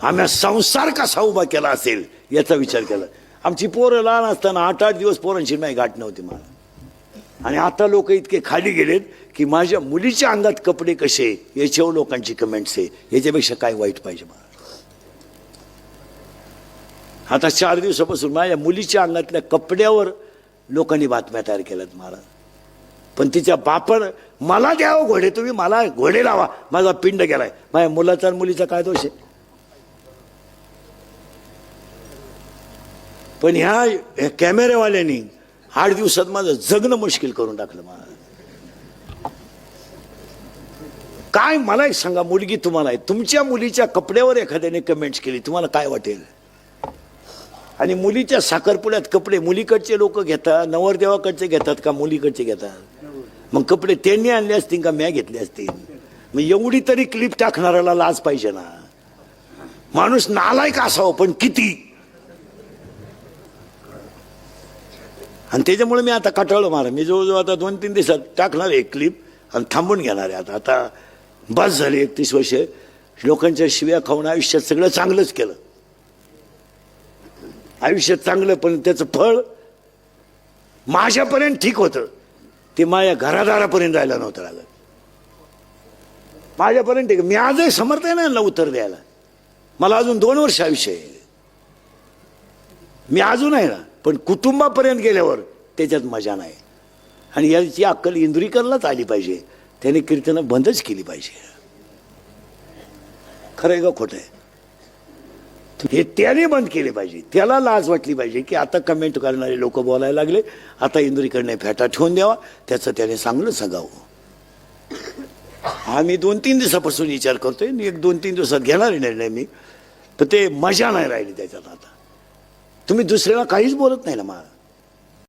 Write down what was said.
आम्ही संसार कसा उभा केला असेल याचा विचार केला. आमची पोरं लहान असताना 8-8 दिवस पोरांची नाही गाठ नव्हती मला. आणि आता लोक इतके खाली गेलेत की माझ्या मुलीच्या अंगात कपडे कसे याच्यावर लोकांची कमेंट्स आहे. याच्यापेक्षा काय वाईट पाहिजे मला. आता 4 दिवसापासून माझ्या मुलीच्या अंगातल्या कपड्यावर लोकांनी बातम्या तयार केल्यात मला. पण तिच्या बापानं मला द्यावं घोडे, तुम्ही मला घोडे लावा, माझा पिंड गेलाय. माझ्या मुलाचा आणि मुलीचा काय दोष आहे. पण ह्या कॅमेरेवाल्यांनी 8 दिवसात माझं जगणं मुश्किल करून टाकलं मला. काय मला एक सांगा, मुलगी तुम्हाला आहे, तुमच्या मुलीच्या कपड्यावर एखाद्याने कमेंट्स केली तुम्हाला काय वाटेल. आणि मुलीच्या साखरपुड्यात कपडे मुलीकडचे लोक घेतात, नवरदेवाकडचे घेतात का मुलीकडचे घेतात. मग कपडे त्यांनी आणले असतील का म्या घेतले असतील. मग एवढी तरी क्लिप टाकणाऱ्याला लाज पाहिजे ना. माणूस नालायक असावं पण किती. आणि त्याच्यामुळे मी आता कटाळलो मारा. मी जवळजवळ आता 2-3 दिवसात टाकणार आहे क्लिप आणि थांबून घेणार आहे. आता बस झाली 31 वर्ष लोकांच्या शिव्या खाऊन आयुष्यात सगळं चांगलंच केलं. आयुष्यात चांगलं, पण त्याचं फळ माझ्यापर्यंत ठीक होतं, ते माझ्या घरादारापर्यंत जायला नव्हतं लागत. माझ्यापर्यंत ठीक. मी आजही समर्थ आहे ना उत्तर द्यायला. मला अजून 2 वर्ष आयुष्य आहे, मी अजून आहे ना. पण कुटुंबापर्यंत गेल्यावर त्याच्यात मजा नाही. आणि याची अक्कल इंद्रिकरलाच आली पाहिजे. त्याने कीर्तनं बंदच केली पाहिजे. खरं आहे का खोटं आहे हे त्याने बंद केले पाहिजे. त्याला लाज वाटली पाहिजे की आता कमेंट करणारे लोक बोलायला लागले, आता इंद्रिकडने फेटा ठेवून द्यावा, त्याचं त्याने चांगलं सांगावं. आम्ही 2-3 दिवसापासून विचार करतोय. 1-2-3 दिवसात घेणार निर्णय मी. तर ते मजा नाही राहिली त्याच्यात. आता तुम्ही दुसऱ्याला काहीच बोलत नाही ना मला.